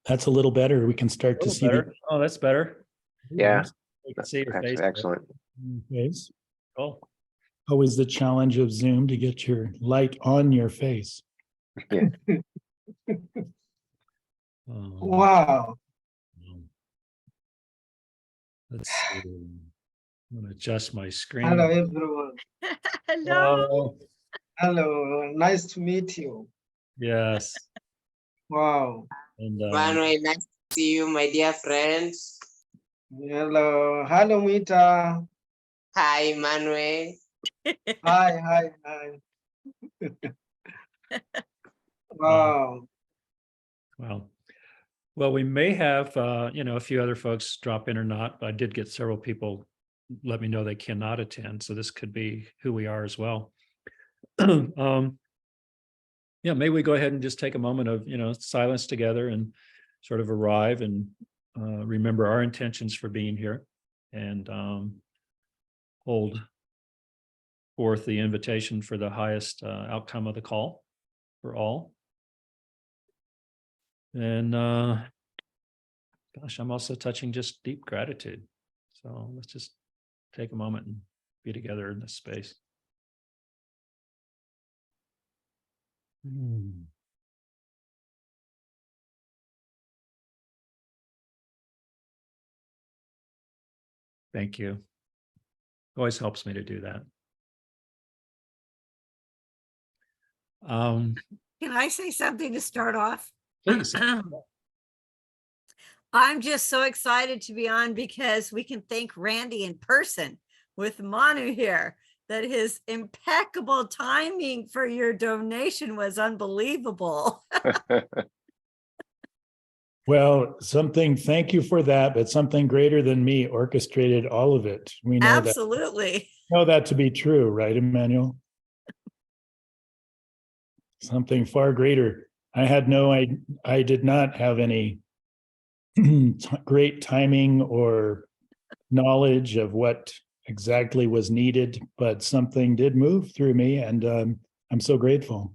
That's a little better. We can start to see better. Oh, that's better. Yeah, You can see your that's face. excellent. the face. Oh, Always the challenge of Zoom to get your light on your face. Yeah. Wow. Let's see. I'm going to adjust my screen. Hello, everyone. Hello. Oh, Hello. Nice to meet you. yes. Wow. And Manuel, nice to see you, my dear friends. Hello. Hello, Mita. Hi, Manuel. Hi. Wow. well, we may have a few other folks drop in or not. I did get several people let me know they cannot attend, so this could be who we are as well. Yeah, maybe we go ahead and just take a moment of silence together and sort of arrive and remember our intentions for being here, and hold forth the invitation for the highest outcome of the call for all. And gosh, I'm also touching just deep gratitude. So let's just take a moment and be together in this space. Thank you. Always helps me to do that. Can I say something to start off? Please. I'm just so excited to be on because we can thank Randy in person with Manu here, that his impeccable timing for your donation was unbelievable. Well, thank you for that, but something greater than me orchestrated all of it. We know Absolutely. that to be true, right, Emmanuel? Something far greater. I did not have any great timing or knowledge of what exactly was needed, but something did move through me, and I'm so grateful.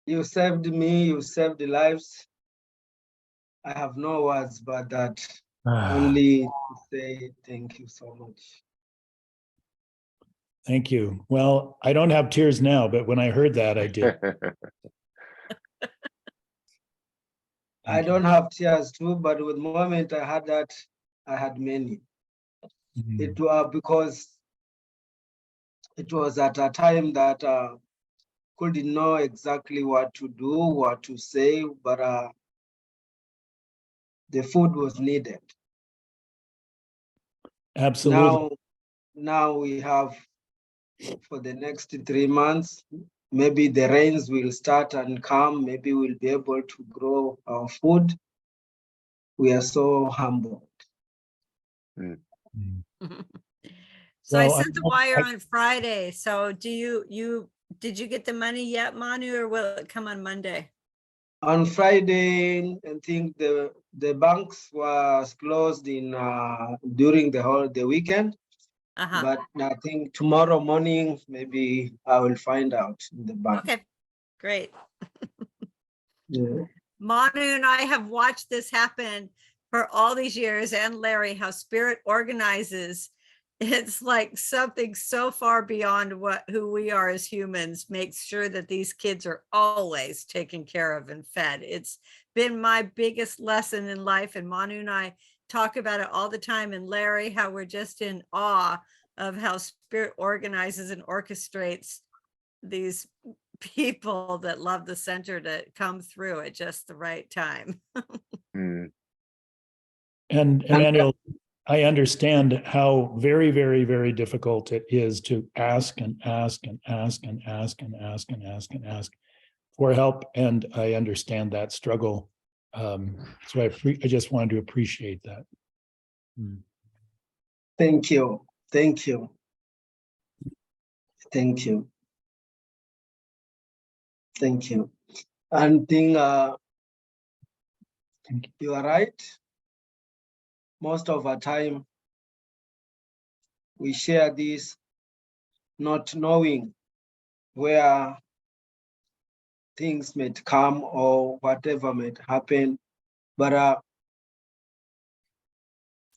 You saved me. You saved the lives. I have no words but that. Only to say thank you so much. Thank you. Well, I don't have tears now, but when I heard that, I did. I don't have tears too, but with the moment I had that, I had many. It was because it was at a time that couldn't know exactly what to do, what to say, but the food was needed. Absolutely. Now we have, for the next 3 months, maybe the rains will start and come. Maybe we'll be able to grow our food. We are so humbled. So Well, I sent the wire on Friday. So did you get the money yet, Manu, or will it come on Monday? On Friday, I think the banks was closed in during the weekend. But I think tomorrow morning, maybe I will find out in the bank. Okay, great. Yeah. Manu and I have watched this happen for all these years, and Larry, how Spirit organizes. It's like something so far beyond who we are as humans, makes sure that these kids are always taken care of and fed. It's been my biggest lesson in life, and Manu and I talk about it all the time. And Larry, how we're just in awe of how Spirit organizes and orchestrates these people that love the center to come through at just the right time. And Emmanuel, I understand how very, very, very difficult it is to ask and ask and ask and ask and ask and ask and ask for help. And I understand that struggle. So I just wanted to appreciate that. Thank you. Thank you. Thank you. Thank you. And think you are right. Most of our time, we share this not knowing where things might come or whatever might happen. But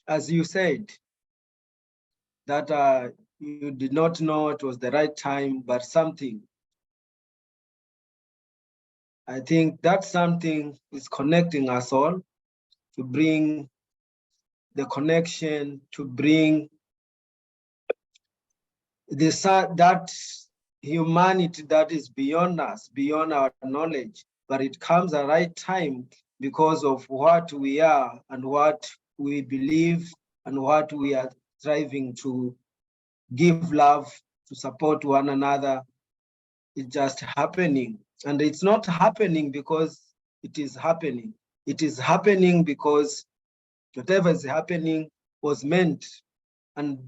as you said, that you did not know it was the right time, but something. I think that something is connecting us all to bring the connection, to bring this that humanity that is beyond us, beyond our knowledge. But it comes at the right time because of what we are and what we believe and what we are striving to give love, to support one another. It's just happening. And it's not happening because it is happening. It is happening because whatever is happening was meant. And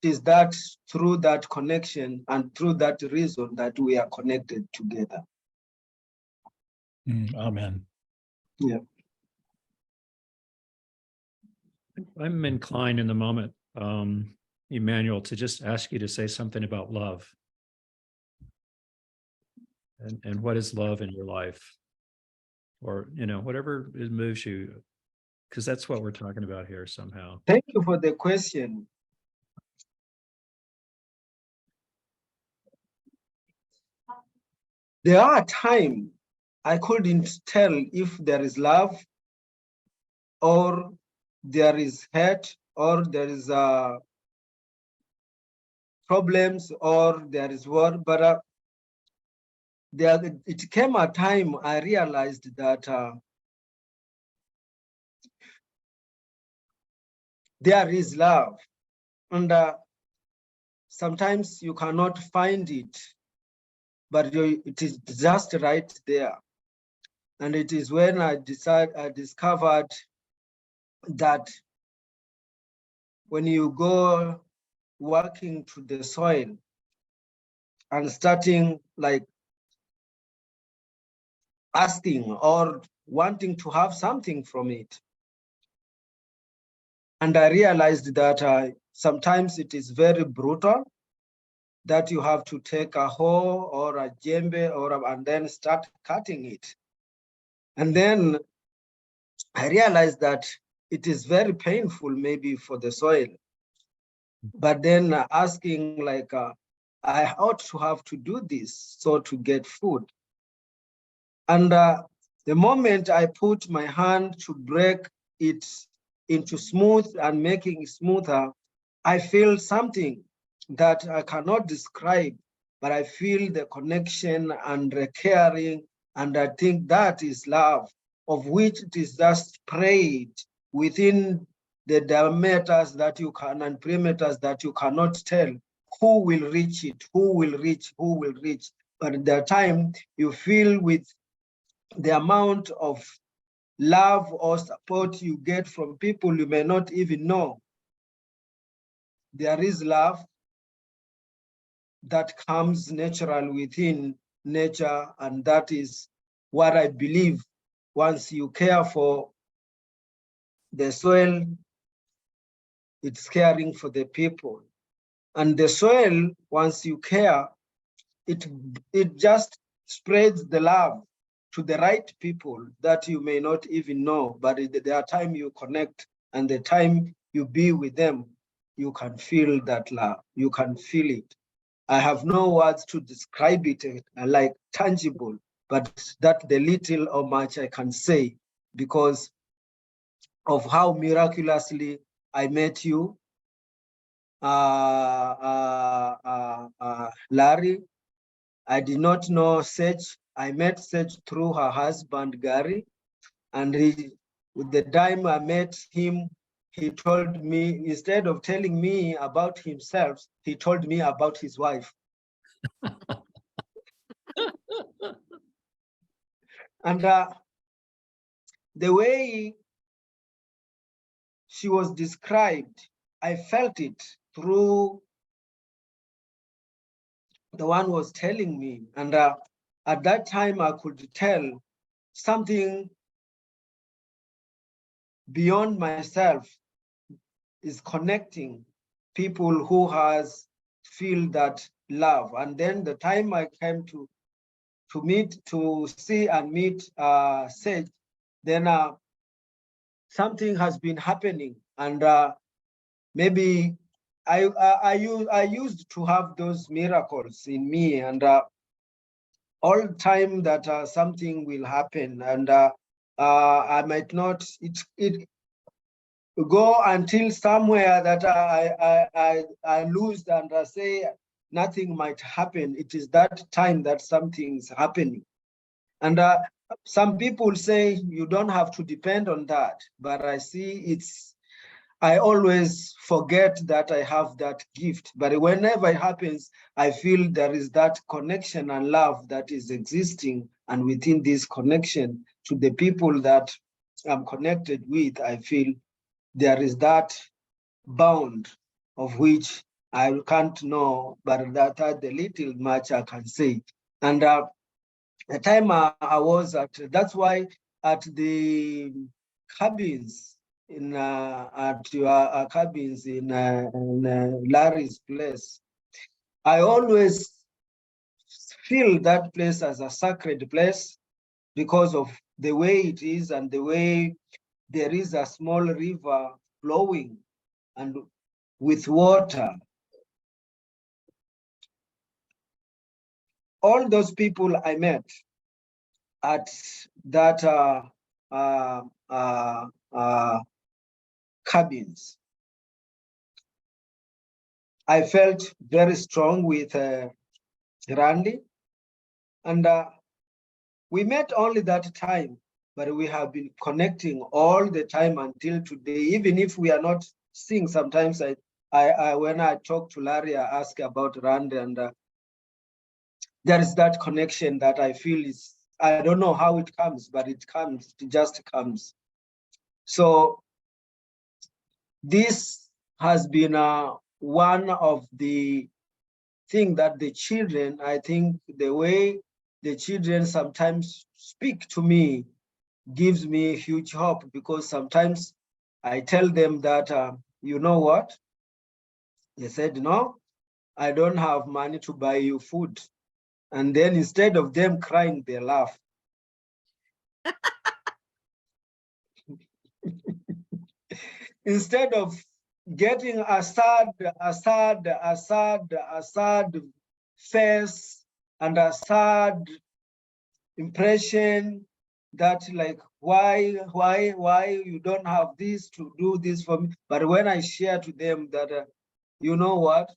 it is that through that connection and through that reason that we are connected together. Amen. Yeah. I'm inclined in the moment, Emmanuel, to just ask you to say something about love. And what is love in your life? Or, whatever it moves you, because that's what we're talking about here somehow. Thank you for the question. There are times I couldn't tell if there is love or there is hate or there is problems or there is war, but it came a time I realized that there is love, and sometimes you cannot find it, but it is just right there. And it is when I discovered that when you go working to the soil and starting like asking or wanting to have something from it. And I realized that sometimes it is very brutal, that you have to take a hoe or a djembe and then start cutting it. And then I realized that it is very painful maybe for the soil. But then asking like, I ought to have to do this so to get food. And the moment I put my hand to break it into smooth and making it smoother, I feel something that I cannot describe, but I feel the connection and the caring, and I think that is love, of which it is just sprayed within the diameters that you can and perimeters that you cannot tell who will reach it, who will reach, who will reach. But at the time you feel with the amount of love or support you get from people you may not even know. There is love that comes natural within nature, and that is what I believe. Once you care for the soil, it's caring for the people. And the soil, once you care, it just spreads the love to the right people that you may not even know, but there are time you connect, and the time you be with them, you can feel that love, you can feel it. I have no words to describe it like tangible, but that the little or much I can say because of how miraculously I met you, Larry. I did not know Sage. I met Sage through her husband, Gary. And with the time I met him, he told me, instead of telling me about himself, he told me about his wife. And the way she was described, I felt it through the one who was telling me. And at that time, I could tell something beyond myself is connecting people who has feel that love. And then the time I came to to see and meet Sage, then something has been happening, and maybe I used to have those miracles in me, and all time that something will happen, and I might not it go until somewhere that I lose and I say nothing might happen. It is that time that something's happening. And some people say you don't have to depend on that, but I see I always forget that I have that gift. But whenever it happens, I feel there is that connection and love that is existing. And within this connection to the people that I'm connected with, I feel there is that bound of which I can't know, but that the little much I can say. And the time I was at, that's why at the cabins at your cabins in Larry's place, I always feel that place as a sacred place because of the way it is and the way there is a small river flowing and with water. All those people I met at that cabins, I felt very strong with Randy, and we met only that time, but we have been connecting all the time until today. Even if we are not seeing, sometimes I when I talk to Larry, I ask about Randy, and there is that connection that I feel is, I don't know how it comes, but it comes, it just comes. So this has been one of the things that the children, I think the way the children sometimes speak to me gives me huge hope, because sometimes I tell them that, you know what? They said, no, I don't have money to buy you food. And then instead of them crying, they laugh. Instead of getting a sad face and a sad impression that like, why you don't have this to do this for me. But when I share to them that, you know what,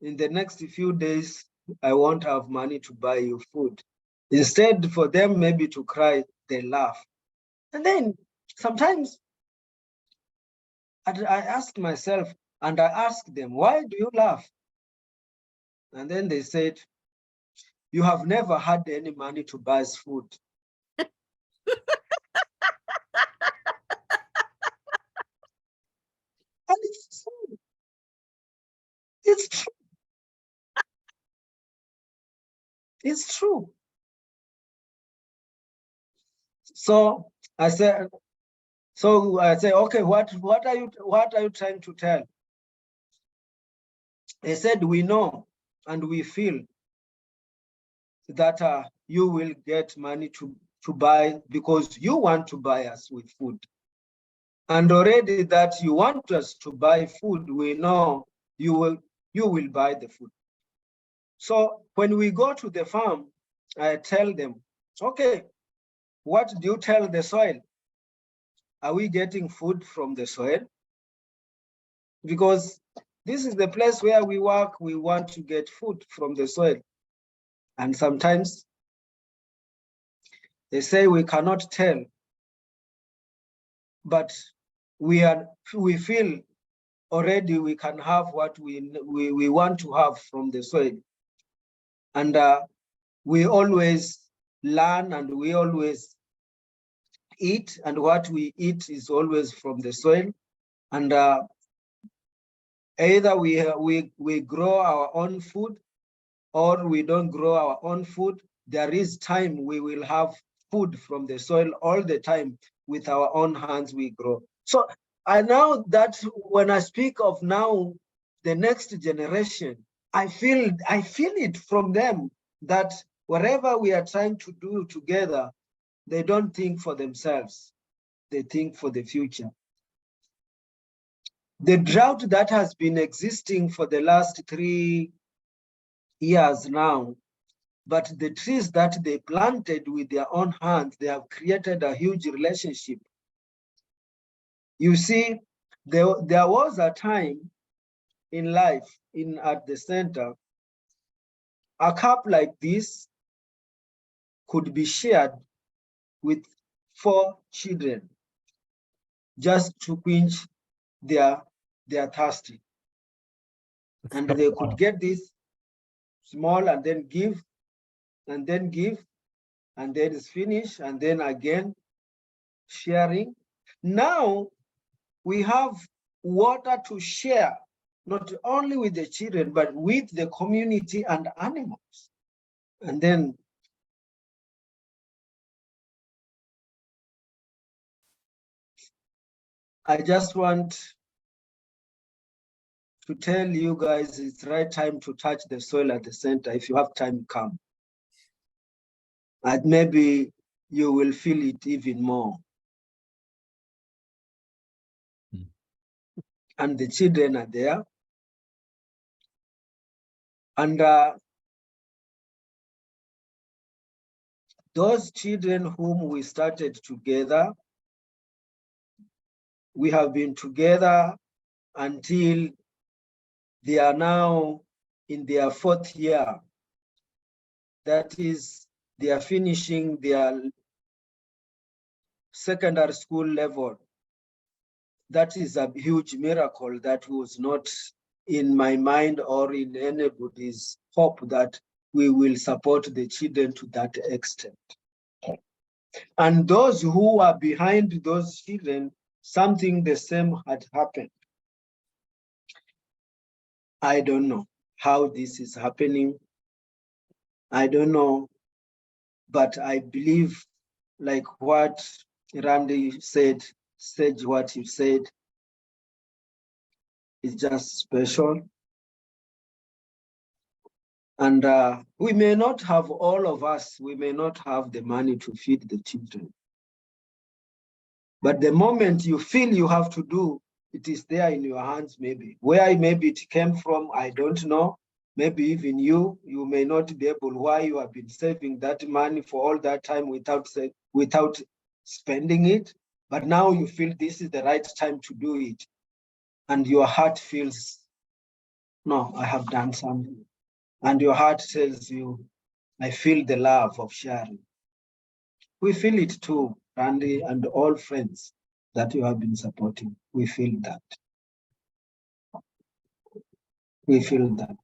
in the next few days, I won't have money to buy you food. Instead for them maybe to cry, they laugh. And then sometimes I ask myself, and I ask them, why do you laugh? And then they said, you have never had any money to buy us food. And it's true. It's true. It's true. So I said, okay, what are you trying to tell? They said, we know and we feel that you will get money to buy, because you want to buy us with food. And already that you want us to buy food, we know you will buy the food. So when we go to the farm, I tell them, okay, what do you tell the soil? Are we getting food from the soil? Because this is the place where we work, we want to get food from the soil. And sometimes they say we cannot tell, but we feel already we can have what we want to have from the soil. And we always learn and we always eat, and what we eat is always from the soil. And either we grow our own food or we don't grow our own food. There is time we will have food from the soil all the time. With our own hands we grow. So I know that when I speak of now the next generation, I feel it from them that whatever we are trying to do together, they don't think for themselves. They think for the future. The drought that has been existing for the last 3 years now, but the trees that they planted with their own hands, they have created a huge relationship. You see, there was a time in life at the center, a cup like this could be shared with 4 children just to quench their thirsty. And they could get this small and then give, and then give, and then it's finished, and then again sharing. Now we have water to share, not only with the children, but with the community and animals. And then I just want to tell you guys it's the right time to touch the soil at the center. If you have time, come. And maybe you will feel it even more. And the children are there. And those children whom we started together, we have been together until they are now in their 4th year. That is, they are finishing their secondary school level. That is a huge miracle that was not in my mind or in anybody's hope that we will support the children to that extent. And those who are behind those children, something the same had happened. I don't know how this is happening. I don't know, but I believe, like what Randy said what you said, is just special. And we may not have, all of us, we may not have the money to feed the children. But the moment you feel you have to do, it is there in your hands, maybe. Where maybe it came from, I don't know. Maybe even you may not be able, why you have been saving that money for all that time without spending it. But now you feel this is the right time to do it. And your heart feels, no, I have done something. And your heart tells you, I feel the love of sharing. We feel it too, Randy and all friends that you have been supporting. We feel that. We feel that.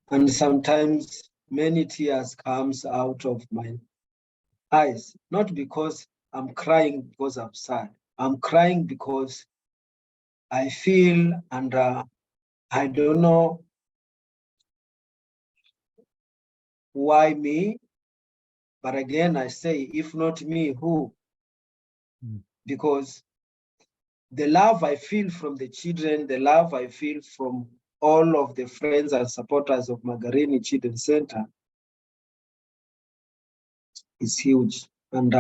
And sometimes many tears comes out of my eyes, not because I'm crying because I'm sad. I'm crying because I feel, and I don't know why me, but again, I say, if not me, who? Because the love I feel from the children, the love I feel from all of the friends and supporters of Magarini Children's Center is huge. And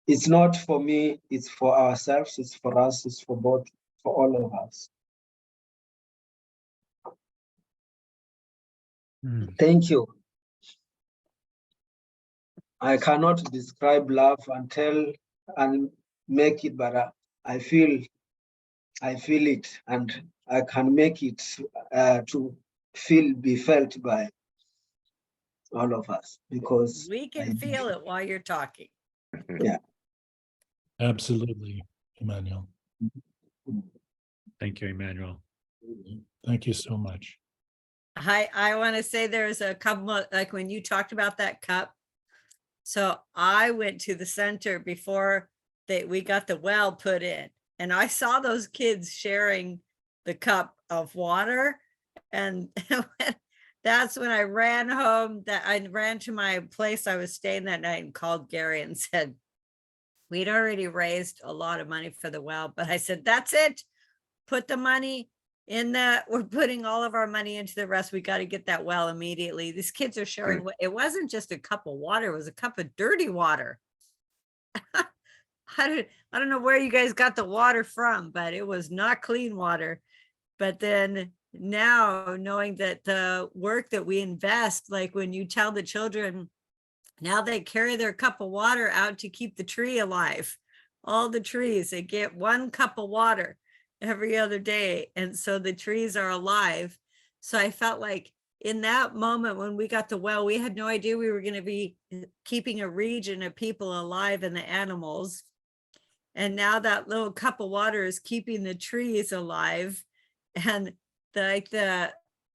it's not for me, it's for ourselves, it's for us, it's for both, for all of us. Thank you. I cannot describe love and tell and make it, but I feel it, and I can make it to be felt by all of us, because We can feel it while you're talking. Yeah. Absolutely, Emmanuel. Thank you, Emmanuel. Thank you so much. I want to say there's a couple of, like when you talked about that cup. So I went to the center before we got the well put in, and I saw those kids sharing the cup of water. And that's when I ran home, that I ran to my place I was staying that night and called Gary and said, we'd already raised a lot of money for the well, but I said, that's it. Put the money in that we're putting all of our money into the rest. We got to get that well immediately. These kids are sharing. It wasn't just a cup of water, it was a cup of dirty water. I don't know where you guys got the water from, but it was not clean water. But then now knowing that the work that we invest, like when you tell the children, now they carry their cup of water out to keep the tree alive. All the trees, they get 1 cup of water every other day. And so the trees are alive. So I felt like in that moment when we got the well, we had no idea we were going to be keeping a region of people alive and the animals. And now that little cup of water is keeping the trees alive. And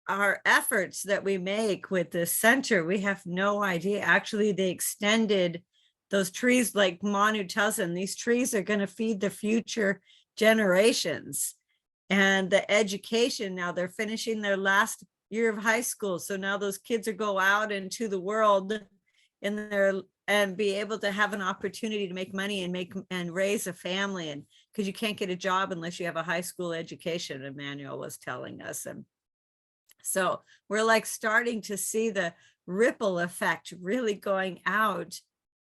our efforts that we make with the center, we have no idea. Actually, they extended those trees, like Manu tells them, these trees are going to feed the future generations. And the education, now they're finishing their last year of high school. So now those kids are go out into the world and be able to have an opportunity to make money and raise a family. And because you can't get a job unless you have a high school education, Emmanuel was telling us. And so we're like starting to see the ripple effect really going out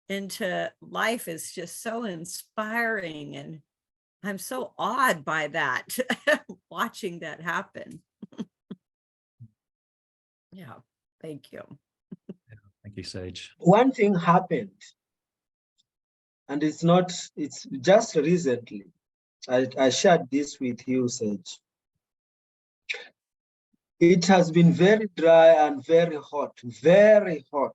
into life. Is just so inspiring. And I'm so awed by that, watching that happen. Yeah, thank you. Thank you, Sage. One thing happened, and it's just recently. I shared this with you, Sage. It has been very dry and very hot, very hot.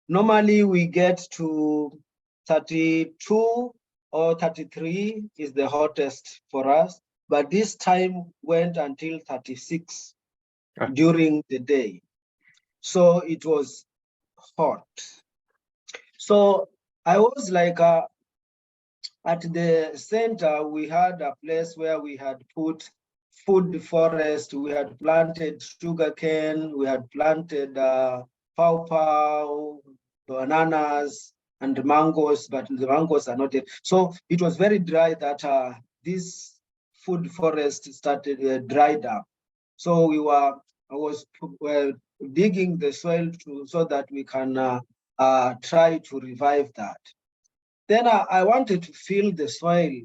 Normally we get to 32 or 33 is the hottest for us, but this time went until 36 during the day. So it was hot. So I was like, at the center, we had a place where we had put food forest, we had planted sugarcane, we had planted pawpaw, bananas, and mangoes, but the mangoes are not yet. So it was very dry that this food forest started dried up. So I was digging the soil so that we can try to revive that. Then I wanted to feel the soil.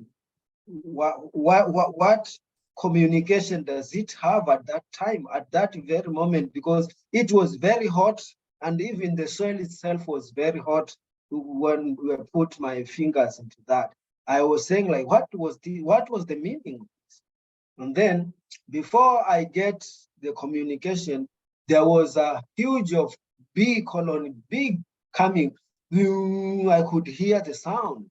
What communication does it have at that time, at that very moment? Because it was very hot, and even the soil itself was very hot when we put my fingers into that. I was saying, like, what was the meaning of this? And then before I get the communication, there was a huge of bee colony, big coming. I could hear the sound.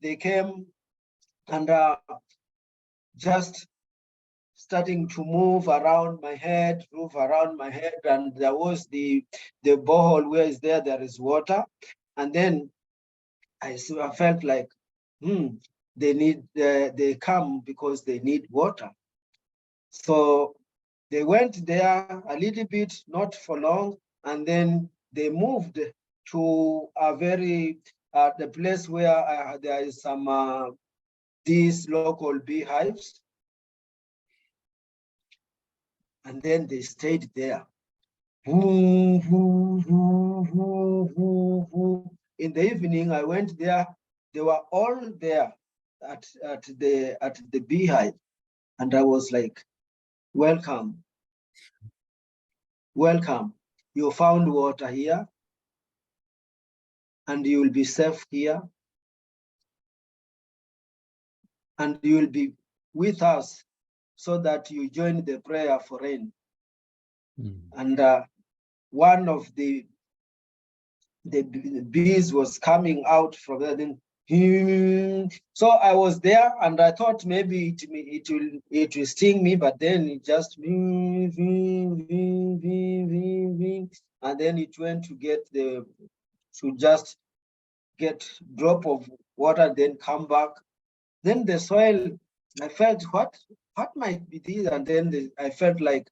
They came and just starting to move around my head, and there was the borehole where is there is water. And then I felt like, they come because they need water. So they went there a little bit, not for long, and then they moved to a very the place where there is some these local beehives, and then they stayed there. In the evening, I went there. They were all there at the beehive, and I was like, welcome. Welcome. You found water here, and you will be safe here, and you will be with us so that you join the prayer for rain. And one of the bees was coming out from there. Then, so I was there, and I thought maybe it will sting me, but then it just and then it went to just get drop of water, then come back. Then the soil, I felt what might be this, and then I felt like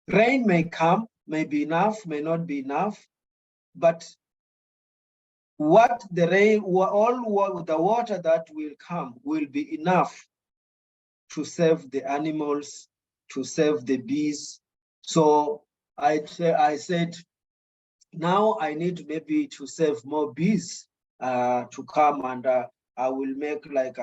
rain may come, may be enough, may not be enough, but what the rain, all the water that will come will be enough to save the animals, to save the bees. So I said, now I need maybe to save more bees to come, and I will make like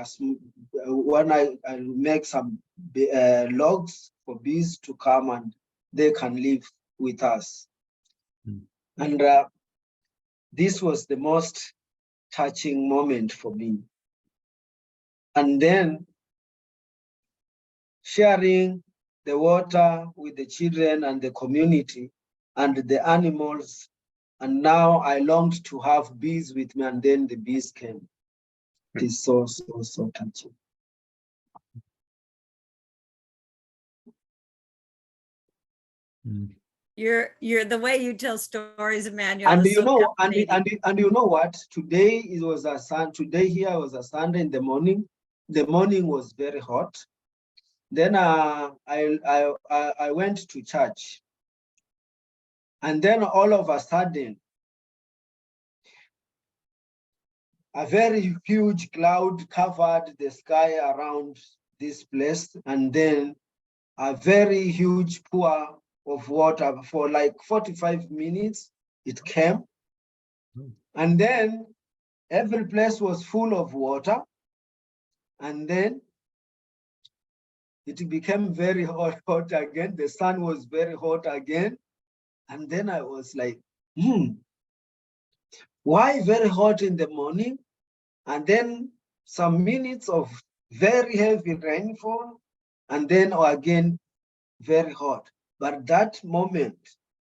when I make some logs for bees to come and they can live with us. And this was the most touching moment for me. And then sharing the water with the children and the community and the animals. And now I longed to have bees with me, and then the bees came. It is so touching. You're the way you tell stories, Emmanuel. And is you so know, and captivating. you know what? Today it was a Today here was a Sunday in the morning. The morning was very hot. Then I went to church, and then all of a sudden, a very huge cloud covered the sky around this place, and then a very huge pour of water for like 45 minutes. It came, and then every place was full of water, and then it became very hot again. The sun was very hot again, and then I was like, why very hot in the morning? And then some minutes of very heavy rainfall, and then again very hot. But that moment,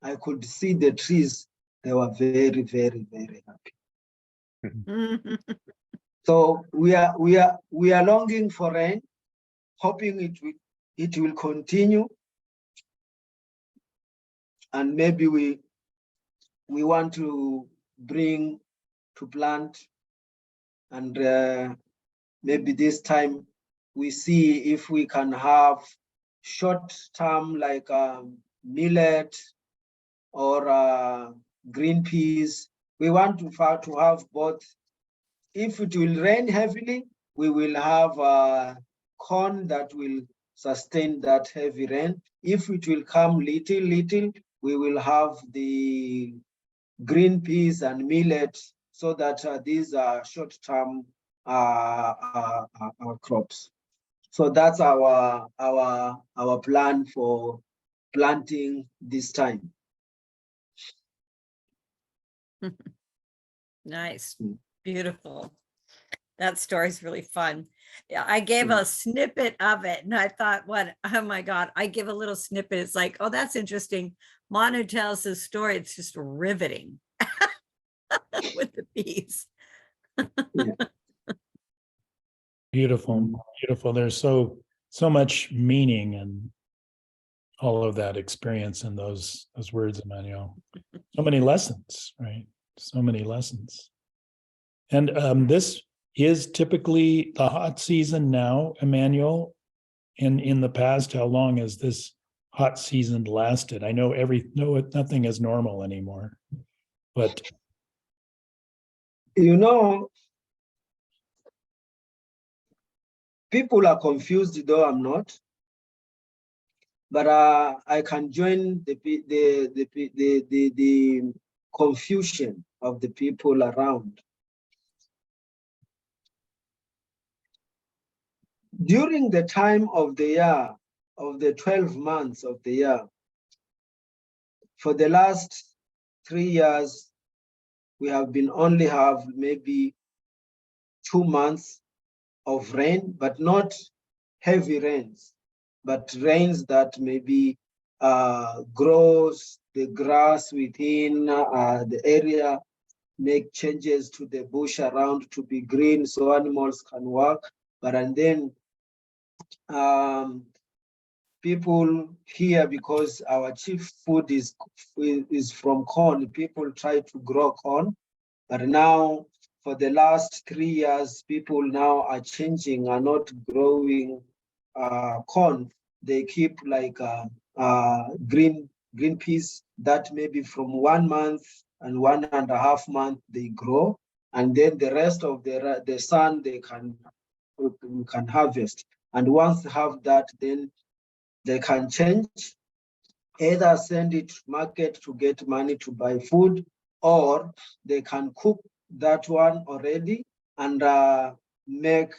I could see the trees. They were very, very, very happy. So we are longing for rain, hoping it will continue, and maybe we want to bring to plant, and maybe this time we see if we can have short term like millet or green peas. We want to have both. If it will rain heavily, we will have corn that will sustain that heavy rain. If it will come little, we will have the green peas and millet, so that these are short-term crops. So that's our plan for planting this time. Nice, beautiful. That story's really fun. Yeah, I gave a snippet of it, and I thought, oh my God, I give a little snippet. It's like, oh, that's interesting. Manu tells his story. It's just riveting with the bees. Beautiful, beautiful. There's so much meaning and all of that experience in those words, Emmanuel. So many lessons, right? So many lessons. And this is typically the hot season now, Emmanuel. In the past, how long has this hot season lasted? I know nothing is normal anymore, but people are confused, though I'm not. But I can join the confusion of the people around. During the time of the year, of the 12 months of the year, for the last 3 years, we have been only have maybe 2 months of rain, but not heavy rains, but rains that maybe grows the grass within the area, make changes to the bush around to be green so animals can walk. And then people here, because our chief food is from corn, people try to grow corn. But now, for the last 3 years, people now are changing, are not growing corn. They keep like green peas that maybe from 1 month and 1.5 months they grow. and then the rest of the sun we can harvest. And once they have that, then they can change, either send it to market to get money to buy food, or they can cook that one already and make,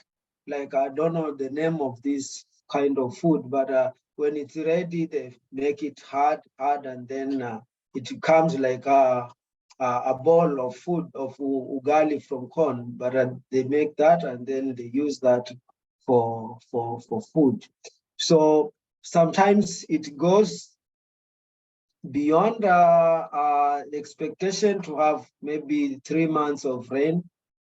like, I don't know the name of this kind of food, but when it's ready, they make it hard, and then it becomes like a bowl of food of ugali from corn, but they make that and then they use that for food. So sometimes it goes beyond the expectation to have maybe 3 months of rain,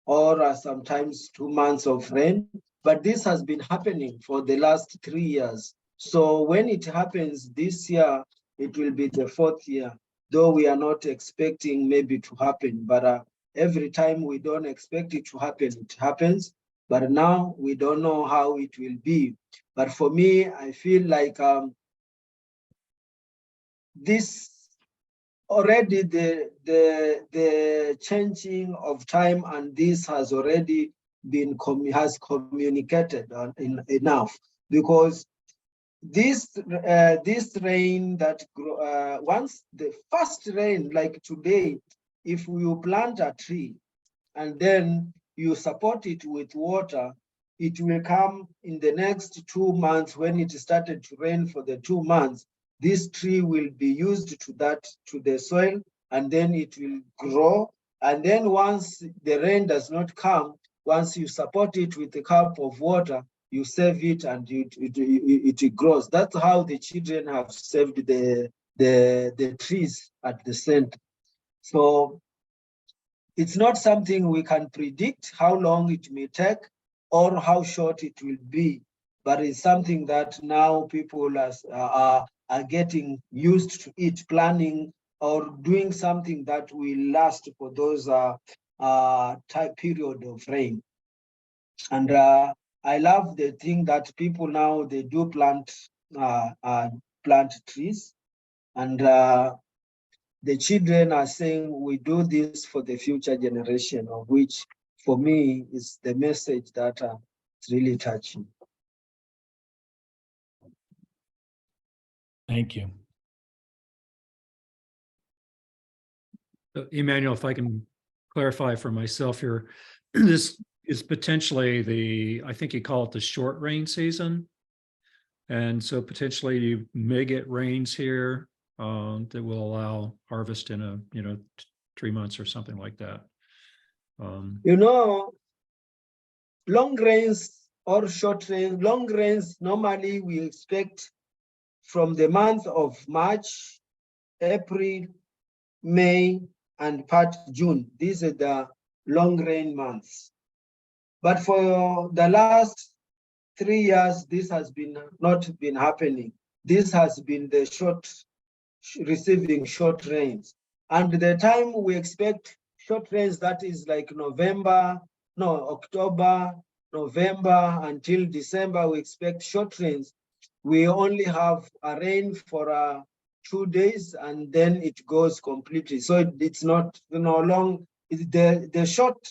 or sometimes 2 months of rain. But this has been happening for the last 3 years. So when it happens this year, it will be the 4th year, though we are not expecting maybe to happen. But every time we don't expect it to happen, it happens. But now we don't know how it will be. But for me, I feel like this already the changing of time, and this has already been communicated enough, because this rain that once the first rain, like today, if you plant a tree and then you support it with water, it will come in the next 2 months. When it started to rain for the 2 months, this tree will be used to the soil, and then it will grow. And then once the rain does not come, once you support it with a cup of water, you save it and it grows. That's how the children have saved the trees at the center. So it's not something we can predict how long it may take or how short it will be, but it's something that now people are getting used to it, planning or doing something that will last for those time period of rain. And I love the thing that people now, they do plant trees, and the children are saying we do this for the future generation, of which for me is the message that is really touching. Thank you. So, Emmanuel, if I can clarify for myself here, this is potentially I think you call it the short rain season. And so potentially you may get rains here that will allow harvest in 3 months or something like that. Long rains or short rains, long rains, normally we expect from the month of March, April, May, and part June. These are the long rain months. But for the last 3 years, this has not been happening. This has been the receiving short rains. And the time we expect short rains, that is like October, November until December, we expect short rains. We only have a rain for 2 days, and then it goes completely. So it's not long. The short,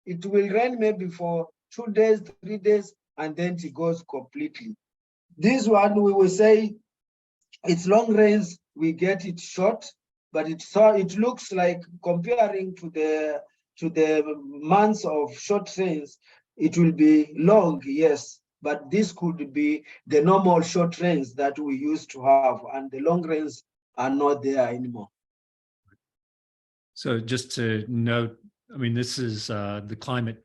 it will rain maybe for 2 days, 3 days, and then it goes completely. This one, we will say it's long rains, we get it short, but it looks like, comparing to the months of short rains, it will be long, yes, but this could be the normal short rains that we used to have, and the long rains are not there anymore. So just to note, I mean, this is the climate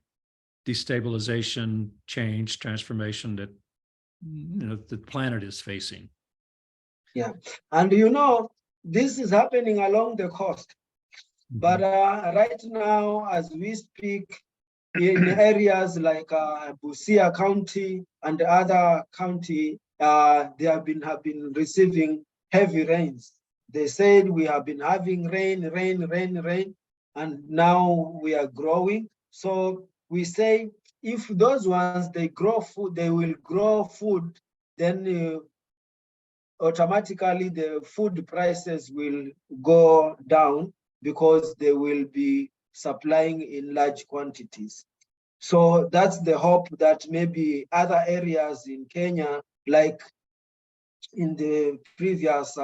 destabilization, change, transformation that the planet is facing. Yeah, and this is happening along the coast. Mm-hmm. But right now, as we speak, in areas like Busia County and other county, they have been receiving heavy rains. They said we have been having rain, and now we are growing. So we say, if those ones, they grow food, they will grow food, then automatically the food prices will go down, because they will be supplying in large quantities. So that's the hope that maybe other areas in Kenya, like in the previous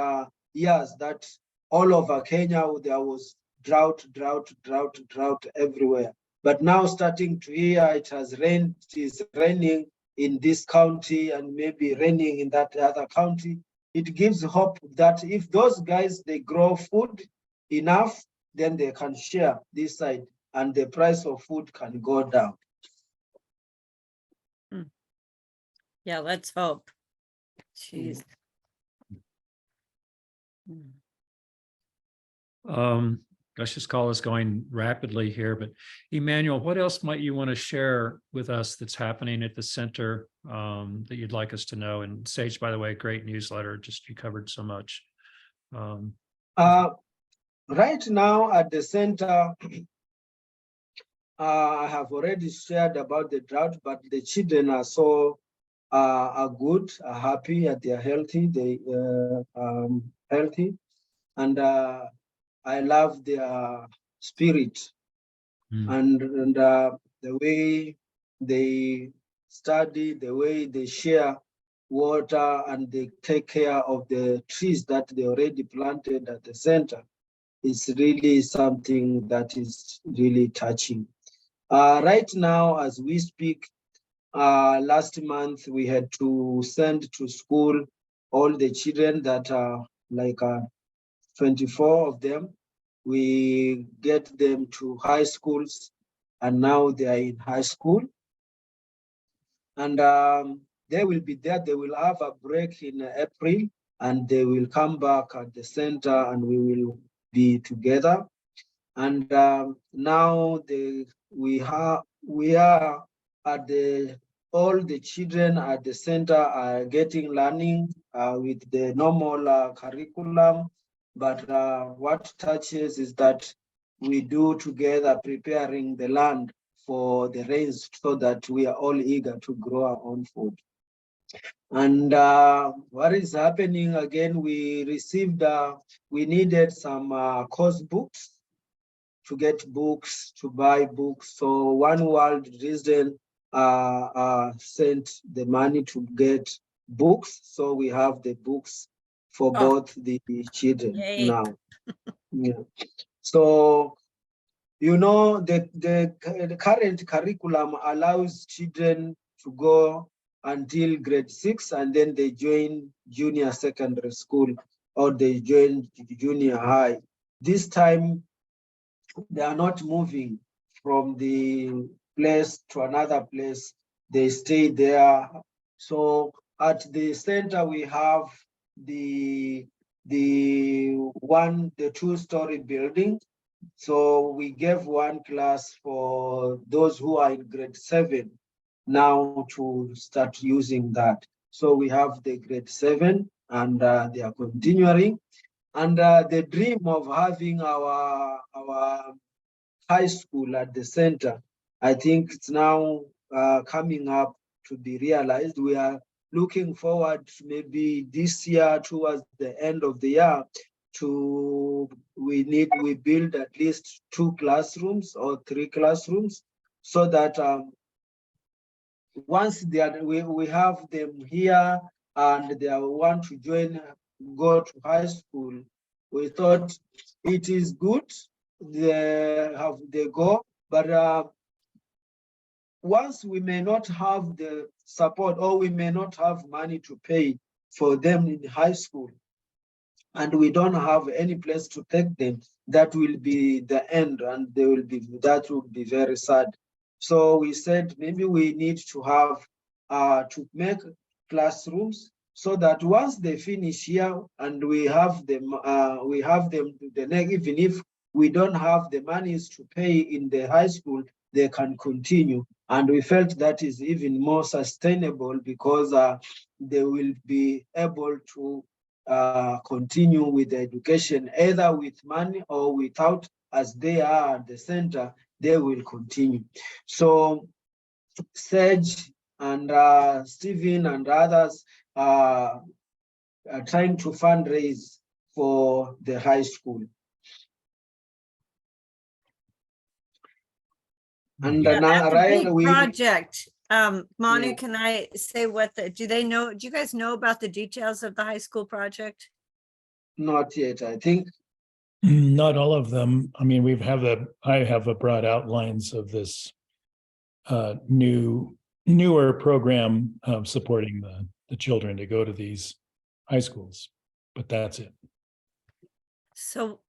years, that all over Kenya, there was drought everywhere. But now starting to hear it has rained, it is raining in this county and maybe raining in that other county. It gives hope that if those guys, they grow food enough, then they can share this side and the price of food can go down. Yeah, let's hope. Jeez. Gosh, this call is going rapidly here, but Emmanuel, what else might you want to share with us that's happening at the center that you'd like us to know? And Sage, by the way, great newsletter. Just you covered so much. Right now at the center, I have already shared about the drought, but the children are so are good, are happy, they are healthy, healthy, and I love their spirit and the way they study, the way they share water, and they take care of the trees that they already planted at the center. It's really something that is really touching. Right now, as we speak, last month we had to send to school all the children that are like 24 of them. We get them to high schools, and now they are in high school. And they will be there. They will have a break in April, and they will come back at the center, and we will be together. And now we are at the all the children at the center are getting learning with the normal curriculum. But what touches is that we do together preparing the land for the rains so that we are all eager to grow our own food. And what is happening again, we received, we needed some course books to get books, to buy books. So One World Reason sent the money to get books. So we have the books for both the children now. Yeah. So, you know, the current curriculum allows children to go until grade 6, and then they join junior secondary school or they join junior high. This time, they are not moving from the place to another place. They stay there. So at the center, we have the 2-story building. So we gave one class for those who are in grade 7 now to start using that. So we have the grade 7 and they are continuing. And the dream of having our high school at the center, I think it's now coming up to be realized. We are looking forward to maybe this year, towards the end of the year, we build at least 2 classrooms or 3 classrooms, so that once we have them here and they want to go to high school, we thought it is good they go, but once we may not have the support, or we may not have money to pay for them in high school, and we don't have any place to take them, that will be the end, and that will be very sad. So we said maybe we need to have to make classrooms, so that once they finish here and we have them the next, even if we don't have the monies to pay in the high school, they can continue. And we felt that is even more sustainable, because they will be able to continue with the education, either with money or without. As they are at the center, they will continue. So Serge and Stephen and others are trying to fundraise for the high school. And Yeah, then that's a Ryan, big we project. Manu, Yeah. can I say what do you guys know about the details of the high school project? not yet. I think Not all of them. I mean, I have a broad outlines of this newer program supporting the children to go to these high schools, but that's it. So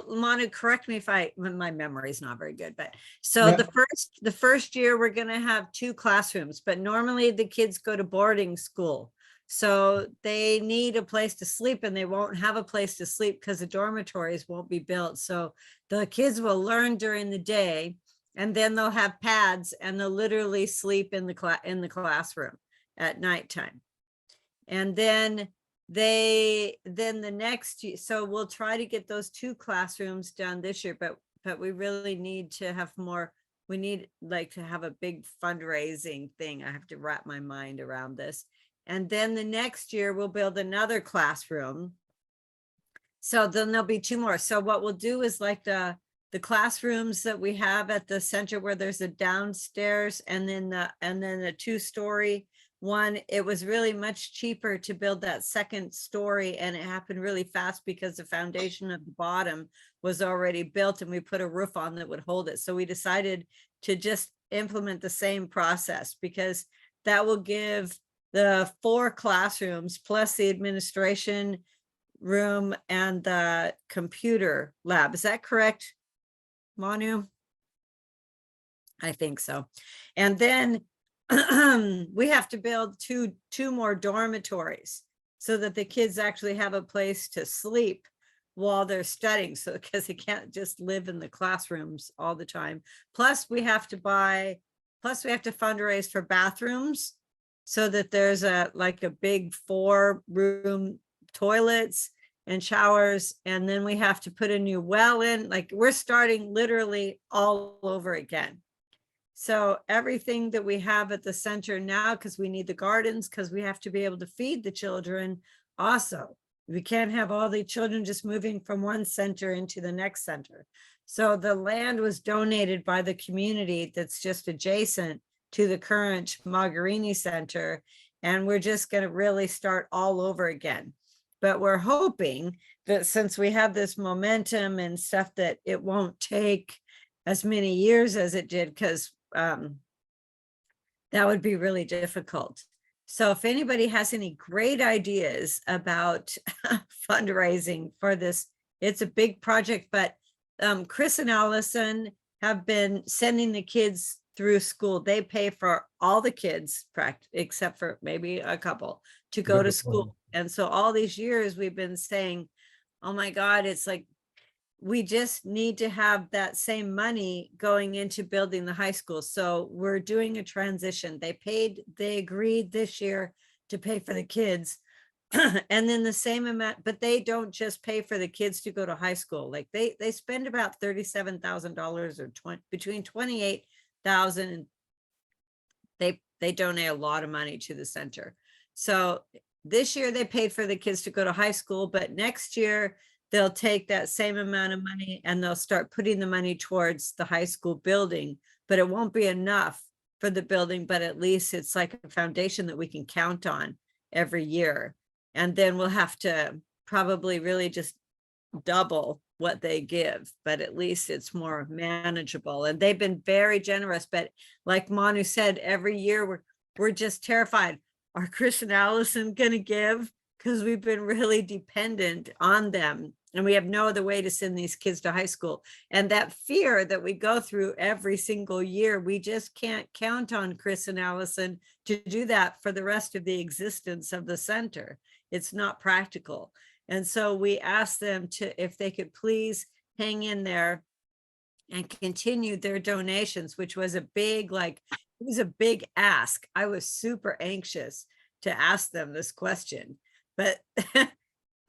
Manu, correct me if my memory is not very good, but so Yeah. the first year we're gonna have 2 classrooms, but normally the kids go to boarding school. So they need a place to sleep and they won't have a place to sleep because the dormitories won't be built. So the kids will learn during the day and then they'll have pads and they'll literally sleep in the classroom at nighttime. And then the next year, so we'll try to get those 2 classrooms done this year, but we really need to have more. We need like to have a big fundraising thing. I have to wrap my mind around this. And then the next year we'll build another classroom. So then there'll be 2 more. So what we'll do is like the classrooms that we have at the center where there's a downstairs and then a 2-story one. It was really much cheaper to build that second story and it happened really fast because the foundation of the bottom was already built and we put a roof on that would hold it. So we decided to just implement the same process because that will give the 4 classrooms plus the administration room and the computer lab. Is that correct, Manu? I think so. And then we have to build two more dormitories so that the kids actually have a place to sleep while they're studying. So because they can't just live in the classrooms all the time. Plus we have to fundraise for bathrooms so that there's a big 4-room toilets and showers. And then we have to put a new well in. Like we're starting literally all over again. So everything that we have at the center now, because we need the gardens, because we have to be able to feed the children. Also, we can't have all the children just moving from one center into the next center. So the land was donated by the community that's just adjacent to the current Magarini Center. And we're just going to really start all over again. But we're hoping that since we have this momentum and stuff that it won't take as many years as it did, because that would be really difficult. So if anybody has any great ideas about fundraising for this, it's a big project, but Chris and Allison have been sending the kids through school. They pay for all the kids, except for maybe a couple, to go to school. And so all these years we've been saying, oh my God, it's like, we just need to have that same money going into building the high school. So we're doing a transition. They agreed this year to pay for the kids. And then the same amount, but they don't just pay for the kids to go to high school. Like they spend about $37,000 or between 28,000 and they donate a lot of money to the center. So this year they paid for the kids to go to high school, but next year they'll take that same amount of money and they'll start putting the money towards the high school building, but it won't be enough for the building, but at least it's like a foundation that we can count on every year. And then we'll have to probably really just double what they give, but at least it's more manageable. And they've been very generous, but like Manu said, every year we're just terrified. Are Chris and Allison gonna give? Because we've been really dependent on them and we have no other way to send these kids to high school. And that fear that we go through every single year, we just can't count on Chris and Allison to do that for the rest of the existence of the center. It's not practical. And so we asked them if they could please hang in there and continue their donations, which was it was a big ask. I was super anxious to ask them this question. But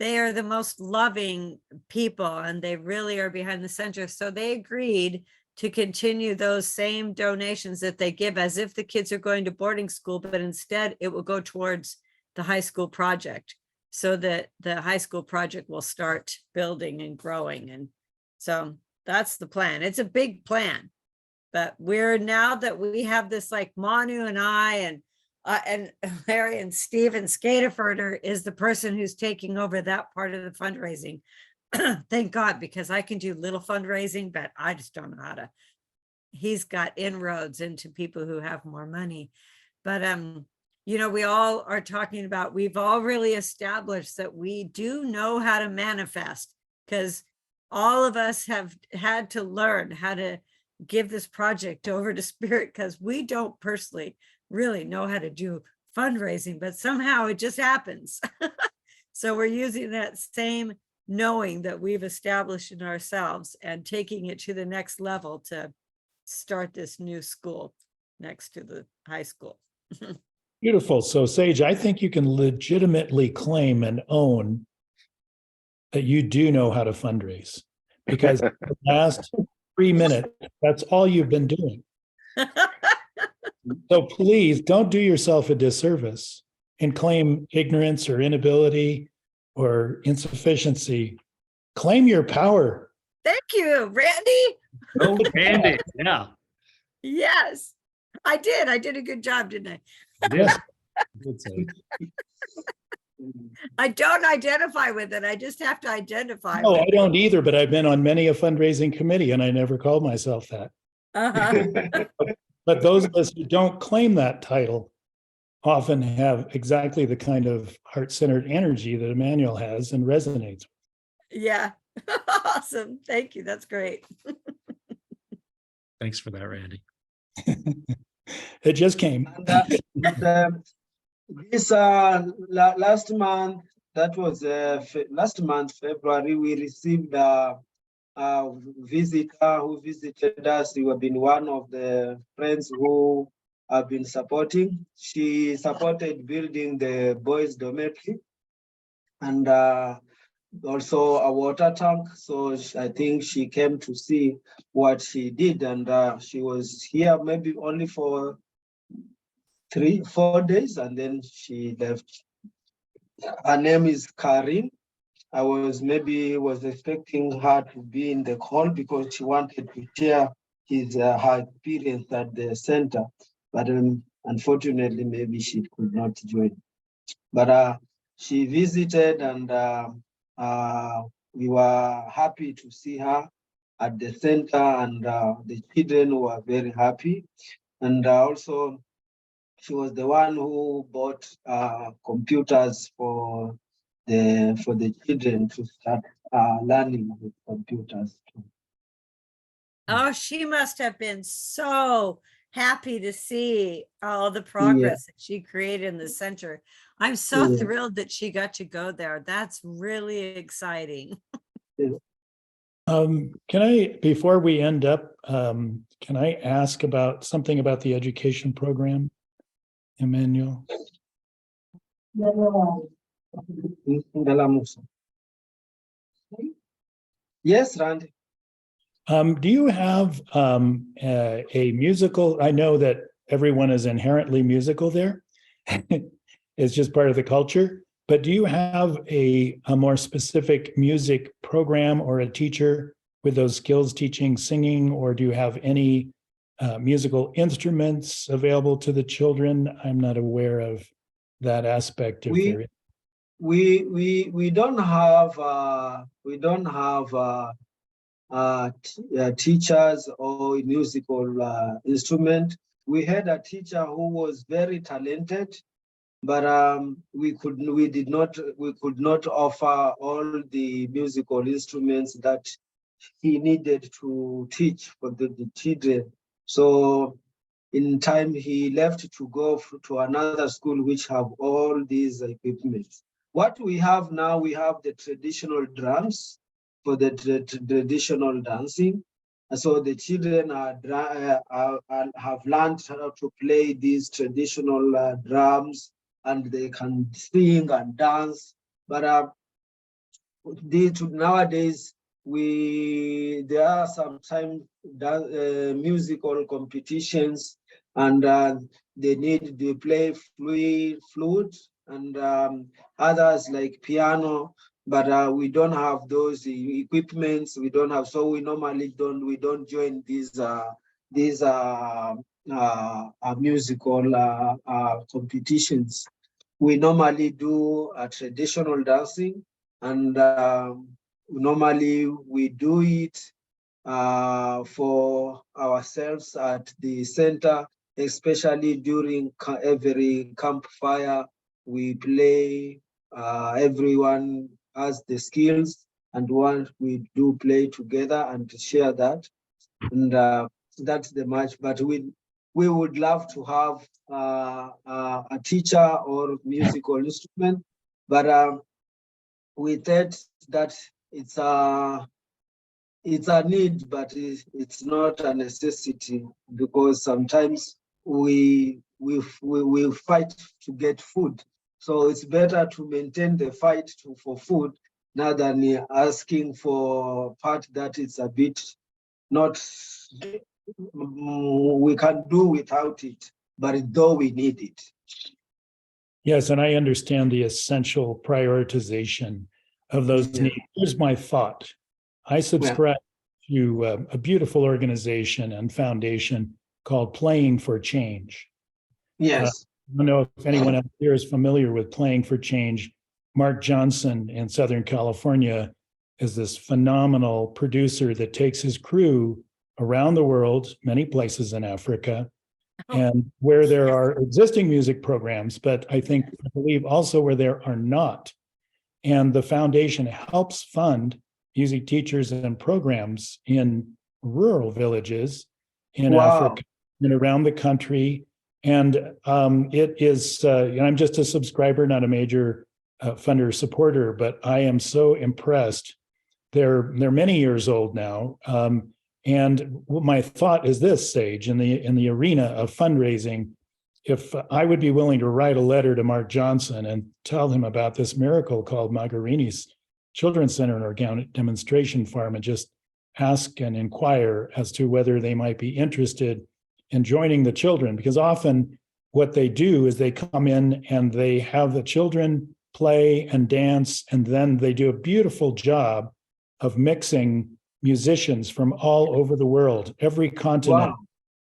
they are the most loving people and they really are behind the center. So they agreed to continue those same donations that they give as if the kids are going to boarding school, but instead it will go towards the high school project so that the high school project will start building and growing. And so that's the plan. It's a big plan, But we're now that we have this like Manu and I and Larry and Steve and Skaterfurter is the person who's taking over that part of the fundraising. Thank God, because I can do little fundraising, but I just don't know how to. He's got inroads into people who have more money. But you know, we all are talking about, we've all really established that we do know how to manifest, because all of us have had to learn how to give this project over to Spirit, because we don't personally really know how to do fundraising, but somehow it just happens. So we're using that same knowing that we've established in ourselves and taking it to the next level to start this new school next to the high school. Beautiful. So Sage, I think you can legitimately claim and own that you do know how to fundraise, because the last 3 minutes, that's all you've been doing. So please don't do yourself a disservice and claim ignorance or inability or insufficiency. Claim your power. Thank you, Randy. Oh, Randy, yeah. Yes, I did. I did a good job, didn't I? Yes. Good save. I don't identify with it. I just have to identify No, with I don't either, but I've been on many a fundraising committee and I never called myself that. But those of us who don't claim that title often have exactly the kind of heart-centered energy that Emmanuel has and resonates. Yeah. Awesome. Thank you. That's great. Thanks for that, Randy. It just came. And, this last month, that was last month, February, we received a visitor who visited us. He has been one of the friends who have been supporting. She supported building the boys' dormitory and also a water tank. So I think she came to see what she did, and she was here maybe only for 3-4 days, and then she left. Her name is Karin. I was expecting her to be in the call because she wanted to share her experience at the center, but unfortunately, maybe she could not join. But she visited, and we were happy to see her at the center, and the children were very happy, and also she was the one who bought computers for the children to start learning with computers. Oh, she must have been so happy to see all the progress that she created in the center. I'm so thrilled that she got to go there. That's really exciting. Can I, before we end up, can I ask about something about the education program, Emmanuel? Yes, Randy. Do you have a musical? I know that everyone is inherently musical there. It's just part of the culture. But do you have a more specific music program or a teacher with those skills teaching singing, or do you have any musical instruments available to the children? I'm not aware of that aspect of their. We don't have teachers or musical instrument. We had a teacher who was very talented, but we could not offer all the musical instruments that he needed to teach for the children. So in time he left to go to another school which have all these equipments. What we have now, we have the traditional drums for the traditional dancing. So the children have learned how to play these traditional drums, and they can sing and dance. But nowadays, there are sometimes musical competitions, and they play flute and others like piano, but we don't have those equipments. We don't have, so we normally don't join these these musical competitions. We normally do traditional dancing, and normally we do it for ourselves at the center, especially during every campfire. We play, everyone has the skills, and one we do play together and share that. And that's the match. But we would love to have a teacher or musical instrument, but we thought that it's a need, but it's not a necessity, because sometimes we fight to get food. So it's better to maintain the fight for food rather than asking for part that is a bit not, we can do without it, but though we need it. Yes, and I understand the essential prioritization of those Yeah. needs. Here's my thought. I subscribe to a beautiful organization and foundation called Playing for Change. Yes. I don't know if anyone out here is familiar with Playing for Change. Mark Johnson in Southern California is this phenomenal producer that takes his crew around the world, many places in Africa, and where there are existing music programs, but I believe also where there are not. And the foundation helps fund music teachers and programs in rural villages in Africa and around the country. And it is, I'm just a subscriber, not a major funder supporter, but I am so impressed. They're many years old now. And my thought is this, Sage, in the arena of fundraising, if I would be willing to write a letter to Mark Johnson and tell him about this miracle called Magarini's Children's Center and Organic Demonstration Farm, and just ask and inquire as to whether they might be interested in joining the children, because often what they do is they come in and they have the children play and dance, and then they do a beautiful job of mixing musicians from all over the world, every continent,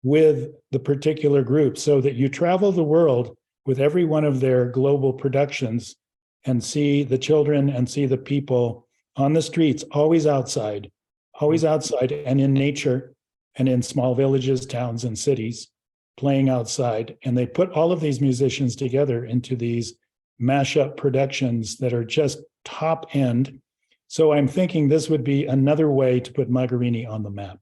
with the particular group, so that you travel the world with every one of their global productions and see the children and see the people on the streets, always outside and in nature and in small villages, towns, and cities, playing outside. And they put all of these musicians together into these mashup productions that are just top end. So I'm thinking this would be another way to put Magarini on the map.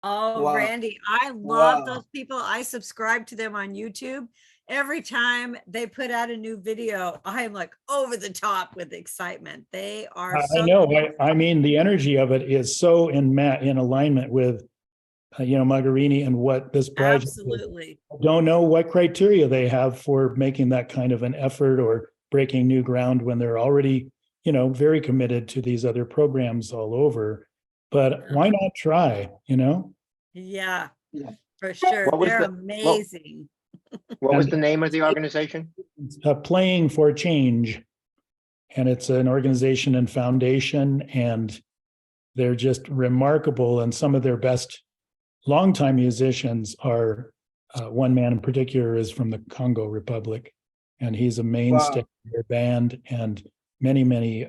Oh, Wow. Randy, I love those people. I subscribe to them on YouTube. Every time they put out a new video, I'm like over the top with excitement. They are so. I know. I mean, the energy of it is so in alignment with, Magarini and what this project is. Absolutely. I don't know what criteria they have for making that kind of an effort or breaking new ground when they're already, very committed to these other programs all over. But why not try, Yeah, Yeah. for sure. What was They're the- amazing. What was the name of the organization? Playing for Change. And it's an organization and foundation, and they're just remarkable. And some of their best longtime musicians are, one man in particular is from the Congo Republic, and he's a mainstay of their band, and many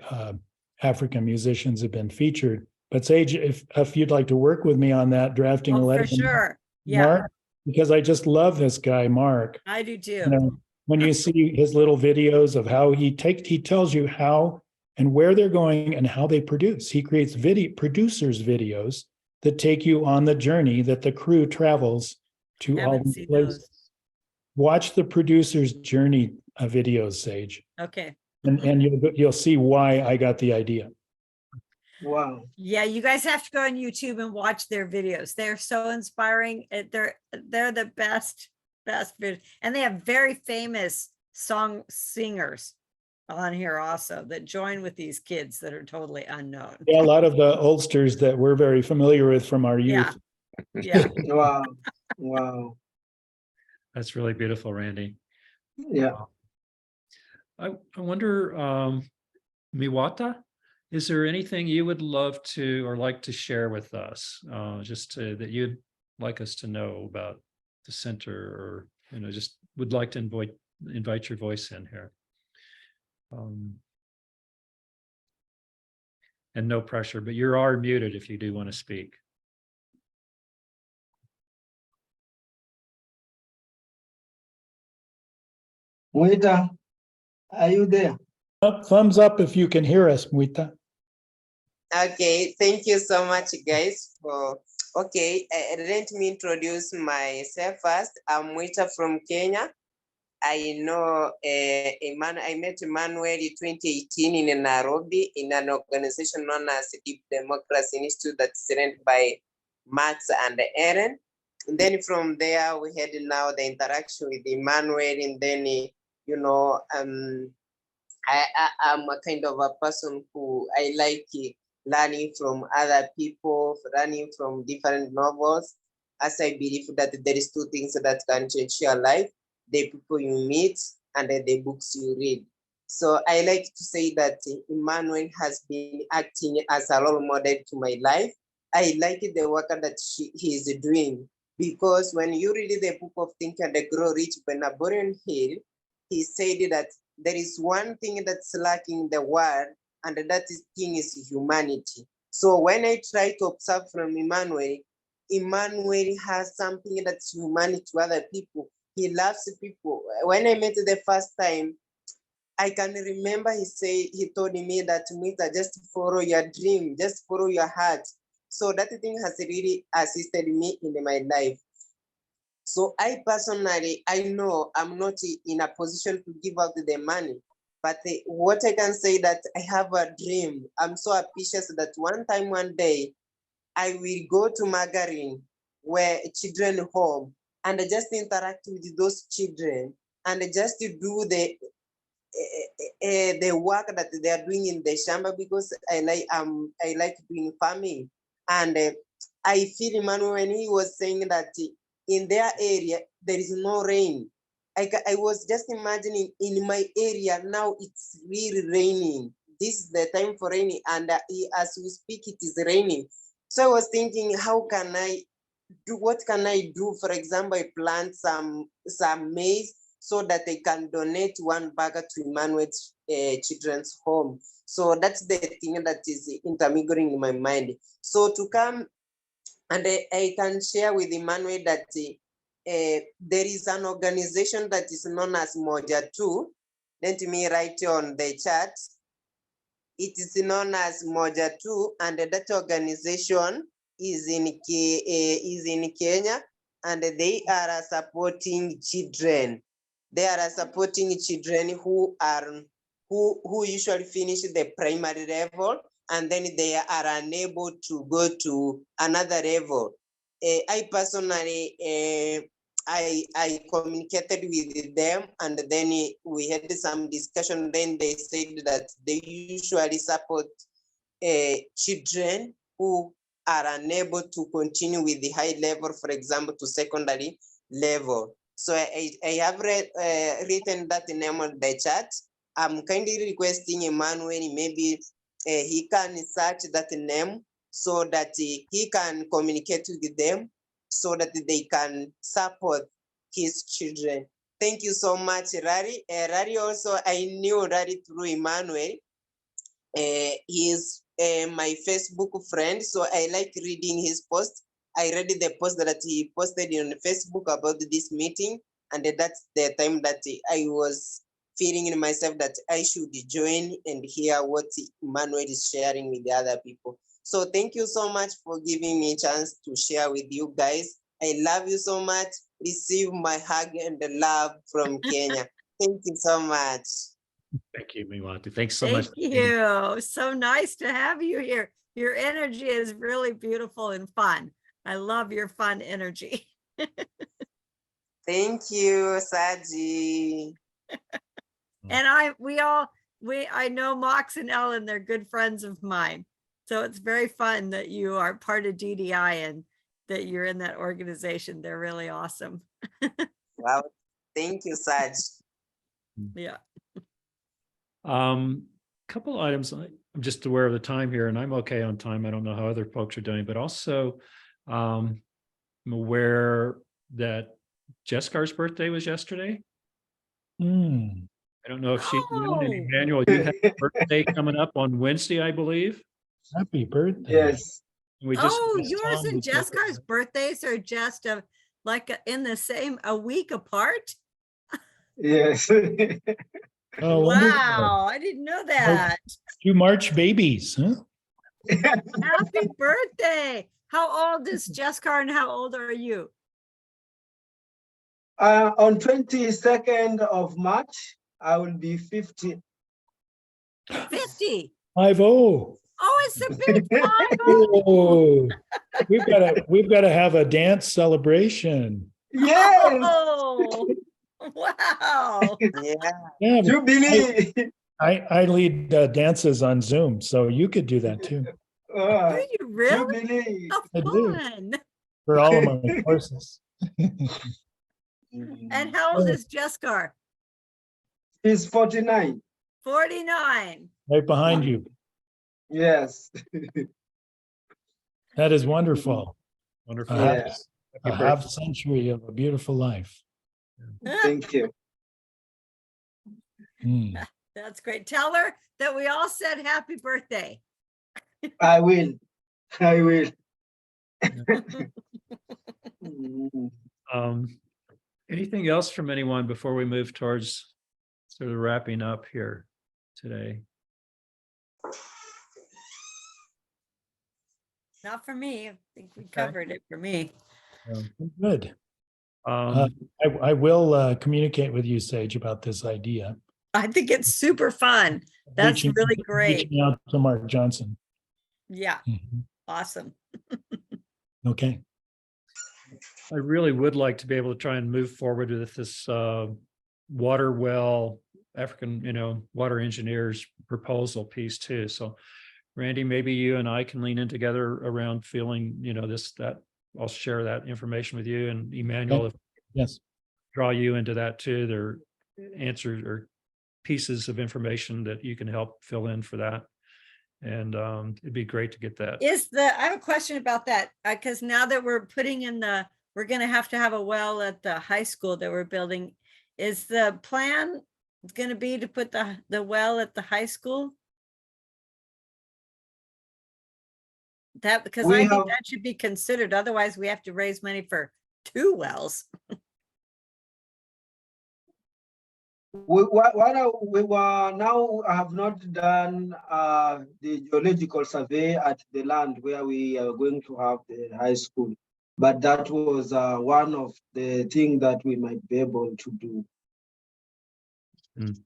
African musicians have been featured. But Sage, if you'd like to work with me on that, drafting a Oh, letter for sure. to Yeah, Mark, because I just love this guy, Mark. I do too. When you see his little videos of how he tells you how and where they're going and how they produce. He creates producers videos that take you on the journey that the crew travels to all Haven't these seen places. those. Watch the producer's journey videos, Sage, Okay. and you'll see why I got the idea. Wow. Yeah, you guys have to go on YouTube and watch their videos. They're so inspiring. They're the best videos. And they have very famous song singers on here also that join with these kids that are totally unknown. Yeah, a lot of the oldsters that we're very familiar with from our Yeah. youth. Yeah. Wow. That's really beautiful, Randy. Yeah. I wonder, Miwata, is there anything you would love to or like to share with us? That you'd like us to know about the center, or, just would like to invite your voice in here. And no pressure, but you are muted if you do want to speak. Waiter, are you there? Thumbs up if you can hear us, Muita. Okay, thank you so much, guys. Okay, let me introduce myself first. I'm Wita from Kenya. I know I met Emmanuel in 2018 in Nairobi in an organization known as Deep Democracy Institute that's run by Max and Aaron. And then from there, we had now the interaction with Emmanuel, and then, I'm a kind of a person who I like learning from other people, learning from different novels, as I believe that there is two things that can change your life: the people you meet and the books you read. So I like to say that Emmanuel has been acting as a role model to my life. I like the work that he is doing, because when you read the book of Think and Grow Rich by Napoleon Hill, he said that there is one thing that's lacking in the world, and that thing is humanity. So when I try to observe from Emmanuel, Emmanuel has something that's humanity to other people. He loves people. When I met the first time, I can remember he told me that, Mita, just follow your dream, just follow your heart. So that thing has really assisted me in my life. So I personally, I know I'm not in a position to give out the money, but what I can say that I have a dream. I'm so ambitious that one day, I will go to Magarini, where children home, and just interact with those children, and just to do the work that they are doing in the shamba, because I like doing farming. And I feel, Emmanuel, when he was saying that in their area there is no rain, I was just imagining in my area now it's really raining. This is the time for raining, and as we speak it is raining. So I was thinking, what can I do? For example, I plant some maize so that they can donate one bag to Emmanuel's children's home. So that's the thing that is intermingling in my mind. So to come, and I can share with Emmanuel that there is an organization that is known as Moja 2. Let me write on the chat. It is known as Moja 2, and that organization is in Kenya, and they are supporting children. They are supporting children who usually finish the primary level, and then they are unable to go to another level. I personally, I communicated with them, and then we had some discussion. Then they said that they usually support children who are unable to continue with the high level, for example, to secondary level. So I have written that name on the chat. I'm kindly requesting Emmanuel, maybe he can search that name so that he can communicate with them, so that they can support his children. Thank you so much, Rari. Rari also, I knew Rari through Emmanuel. He is my Facebook friend, so I like reading his post. I read the post that he posted on Facebook about this meeting, and that's the time that I was feeling in myself that I should join and hear what Emmanuel is sharing with the other people. So thank you so much for giving me a chance to share with you guys. I love you so much. Receive my hug and the love from Kenya. Thank you so much. Thank you, Miwati. Thanks so much. Thank you. So nice to have you here. Your energy is really beautiful and fun. I love your fun energy. Thank you, Saji. And I know Mox and Ellen, they're good friends of mine. So it's very fun that you are part of DDI and that you're in that organization. They're really awesome. Wow. Thank you, Saj. Yeah. Couple items. I'm just aware of the time here, and I'm okay on time. I don't know how other folks are doing, but also, I'm aware that Jessica's birthday was yesterday. Hmm. I don't know if she, Oh. Emmanuel, you have a birthday coming up on Wednesday, I believe. Happy birthday. Yes, We just Oh, asked yours Tom and to take Jessica's birthdays are just in the same, a week apart? yes. Oh, wonderful. Wow, I didn't know that. 2 March babies, huh? Happy birthday. How old is Jessica and how old are you? On 22nd of March, I will be 50. 50. 50. Oh, it's the big 50. Oh, we've got to have a dance celebration. Yes, Oh, wow. Yeah. Yeah, but Jubilee. I lead dances on Zoom, so you could do that too. Ah, Do you really? Jubilee. How I do. fun. For all of my courses. And how old is Jessica? He's 49. 49. Right behind you. Yes. That is wonderful. Wonderful. A Yeah. half, a Happy half birthday. century of a beautiful life. Thank you. Hmm. That's great. Tell her that we all said happy birthday. I will. I will. Mm. Anything else from anyone before we move towards sort of wrapping up here today? Not for me. I think we Okay. covered it for me. Good. Um, I will communicate with you, Sage, about this idea. I think it's super fun. That's really great. Reaching out to Mark Johnson. Yeah, Mhm. awesome. Okay. I really would like to be able to try and move forward with this water well, African, water engineers proposal piece too. So Randy, maybe you and I can lean in together around feeling, that I'll share that information with you, and Emmanuel, if Yes. draw you into that too. There are answers or pieces of information that you can help fill in for that. And it'd be great to get that. I have a question about that, because now that we're putting in we're gonna have to have a well at the high school that we're building. Is the plan gonna be to put the well at the high school? Because We I think have- that should be considered, otherwise we have to raise money for 2 wells. We were now have not done the geological survey at the land where we are going to have the high school, but that was one of the things that we might be able to do. Mhm.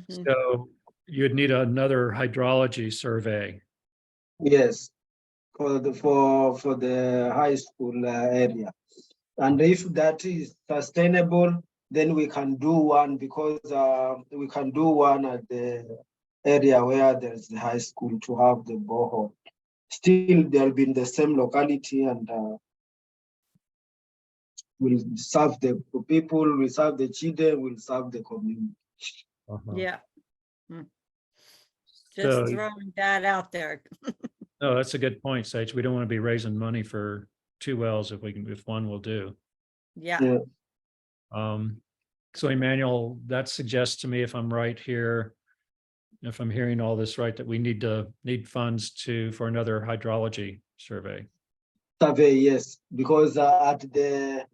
So you'd need another hydrology survey. Yes, for the high school area, and if that is sustainable, then we can do one, because we can do one at the area where there's the high school to have the borehole. Still, they'll be in the same locality, and will serve the people, will serve the children, will serve the community. Yeah. Hmm. So- Just throwing that out there. No, that's a good point, Sage. We don't want to be raising money for 2 wells if one will do. Yeah. Yeah. So Emmanuel, that suggests to me, if I'm right here, if I'm hearing all this right, that we need funds for another hydrology survey. Survey, yes, because at the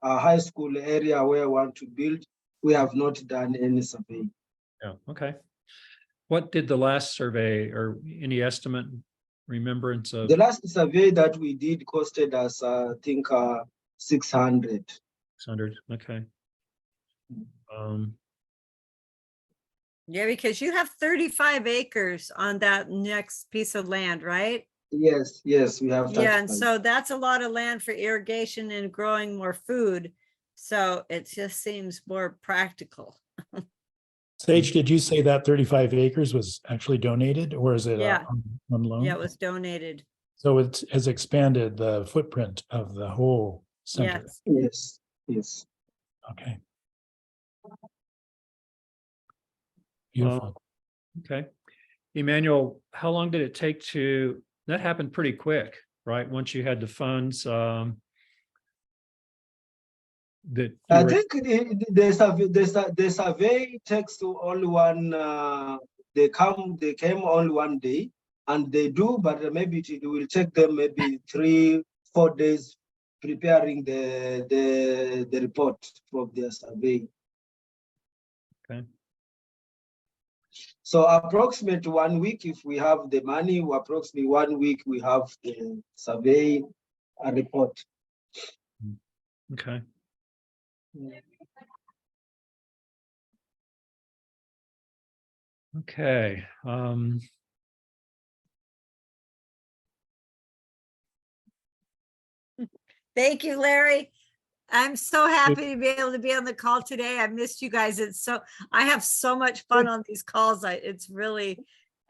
high school area where I want to build, we have not done any survey. Yeah, okay. What did the last survey, or any estimate, remembrance of? The last survey that we did costed us, I think, 600. 600, okay. Yeah, because you have 35 acres on that next piece of land, right? Yes, we have. Yeah, and 35. so that's a lot of land for irrigation and growing more food. So it just seems more practical. Sage, did you say that 35 acres was actually donated, or is it Yeah. on loan? Yeah, it was donated. So it has expanded the footprint of the whole center. Yes. Yes. Okay. Beautiful. Okay. Emmanuel, how long did it take that happened pretty quick. right? Once you had the funds, that you I were- think the survey takes only one, they came only one day and they do, but maybe it will take them maybe 3-4 days preparing the report from their survey. Okay. So approximately 1 week, if we have the money, approximately 1 week, we have the survey report. Okay. Okay. Thank you, Larry. I'm so happy to be able to be on the call today. I missed you guys. I have so much fun on these calls. It's really,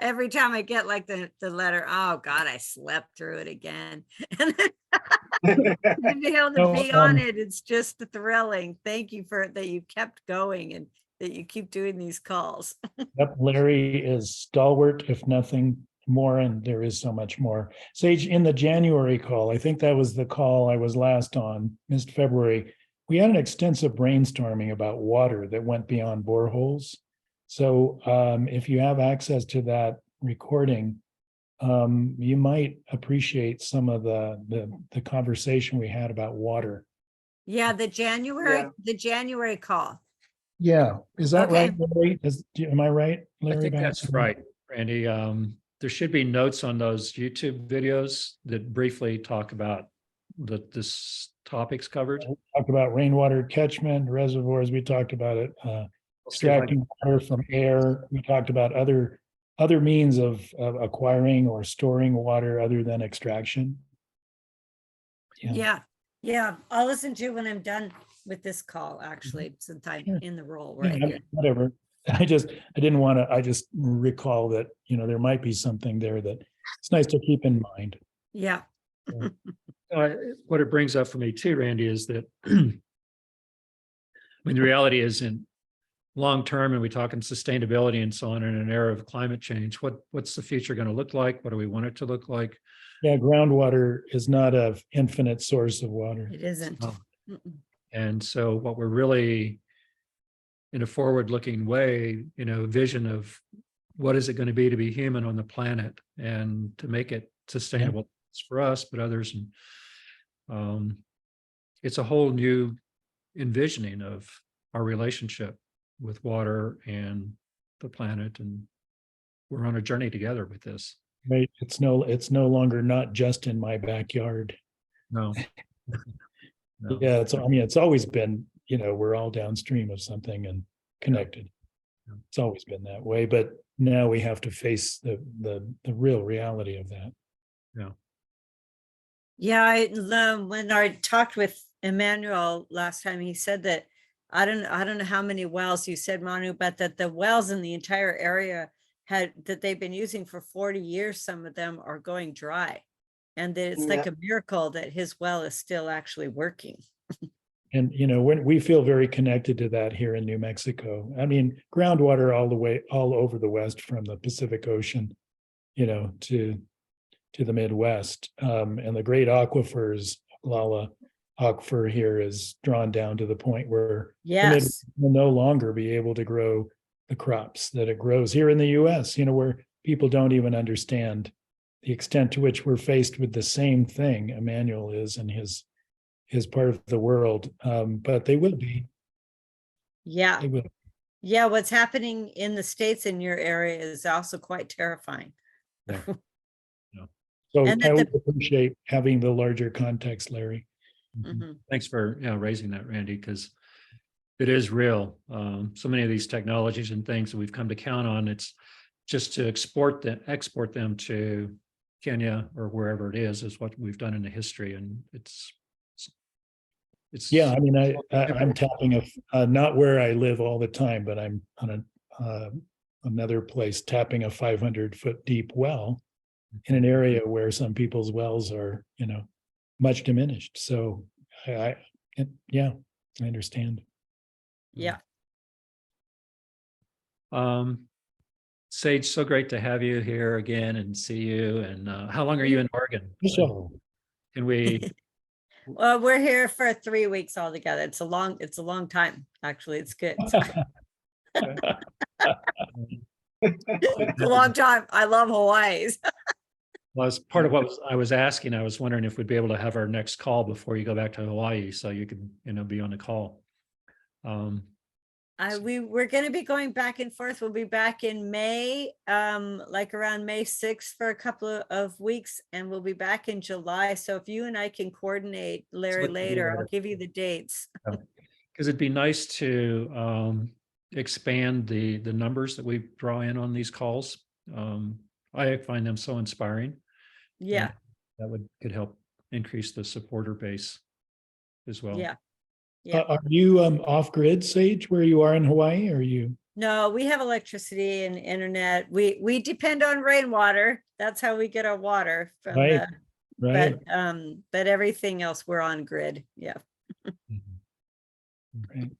every time I get like the letter, oh God, I slept through it again. And to be able to No, be on it, it's just thrilling. Thank you for that you kept going and that you keep doing these calls. Yep, Larry is stalwart, if nothing more, and there is so much more. Sage, in the January call, I think that was the call I was last on, missed February. We had an extensive brainstorming about water that went beyond boreholes. So if you have access to that recording, you might appreciate some of the conversation we had about water. Yeah, the January call. Yeah, is that Okay. right, Larry? Am I right, I Larry? think that's Baxter? right, Randy. There should be notes on those YouTube videos that briefly talk about this topics covered. We talked about rainwater catchment reservoirs. We talked about it, extracting water from air. We talked about other means of acquiring or storing water other than extraction. Yeah. Yeah. I'll listen to it when I'm done with this call, actually, since I'm Sure. in the role Yeah, right here. whatever. I didn't want to, I just recall that, there might be something there that it's nice to keep in mind. Yeah. What it brings up for me too, Randy, is that I mean, the reality is in long term, and we talk in sustainability and so on, in an era of climate change, what's the future going to look like? What do we want it to look like? Yeah, groundwater is not an infinite source of water. It isn't. Oh. Mm-mm. And so what we're really, in a forward-looking way, vision of what is it going to be human on the planet and to make it sustainable for us, but others. And it's a whole new envisioning of our relationship with water and the planet, and we're on a journey together with this. Right. It's no longer not just in my backyard. No. No. Yeah, it's always been, we're all downstream of something and connected. Yeah. It's always been that way, but now we have to face the real reality of that. Yeah, when I talked with Emmanuel last time, he said that I don't know how many wells you said, Manu, but that the wells in the entire area that they've been using for 40 years, some of them are going dry. And that it's like a miracle that his well is still actually working. And, when we feel very connected to that here in New Mexico. I mean, groundwater all over the West, from the Pacific Ocean, to the Midwest. And the great aquifers, Lala Aquifer here is drawn down to the point where the Midwest Yes. will no longer be able to grow the crops that it grows here in the US, where people don't even understand the extent to which we're faced with the same thing Emmanuel is in his part of the world. But they will be. Yeah. They will. Yeah. What's happening in the States in your area is also quite terrifying. Yeah. So And I that would appreciate having the larger context, Larry. Mhm. Thanks for raising that, Randy, because it is real. So many of these technologies and things that we've come to count on, it's just to export them to Kenya or wherever it is what we've done in the history. And it's Yeah, I mean, I'm tapping not where I live all the time, but I'm on another place tapping a 500-foot deep well in an area where some people's wells are, much diminished. So I understand. Yeah. Sage, so great to have you here again and see you. And how long are you in Oregon? So, Can we, Well, we're here for 3 weeks altogether. It's a long time. Actually, it's good. It's a long time. I love Hawaii. well, as part of what I was asking, I was wondering if we'd be able to have our next call before you go back to Hawaii, so you could, be on the call. We're going to be going back and forth. We'll be back in May, like around May 6th for a couple of weeks, and we'll be back in July. So if you and I can coordinate, Larry, what to do later, I'll later. give you the dates. Because it'd be nice to expand the numbers that we draw in on these calls. I find them so inspiring. Yeah, That could help increase the supporter base as well. yeah. Yeah. are you off grid, Sage, where you are in Hawaii? Or are you? No, we have electricity and internet. We depend on rainwater. That's how we get our water from Right, right. but everything else we're on grid. Yeah. Right.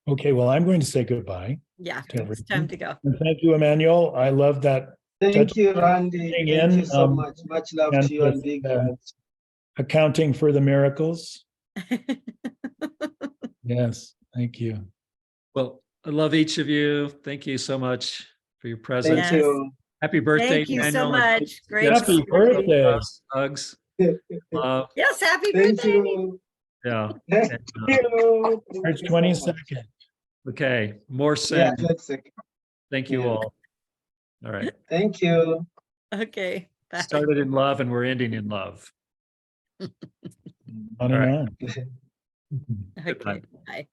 Okay, well, I'm going to say goodbye. Yeah. To It's everyone. time to go. And thank you, Emmanuel. I love that. Thank you, Randy. Tuning Thank in, you so much. Much love and to you and with, Big Hearts. accounting for the miracles. Yes, thank you. Well, I love each of you. Thank you so much for your presence. Thank Yes. you. Happy birthday, Thank you so Daniel, and much. Great. yes, Happy to see you. birthday. Hugs. Yes, happy Thank birthday. you. Yeah. Thank And, you. March Thank you so much. 22nd. okay. More Yeah, soon. that's it. Thank you Yeah. all. All right. Thank you. Okay. Bye. Started in love and we're ending in love. On All and right. on. Okay. Bye.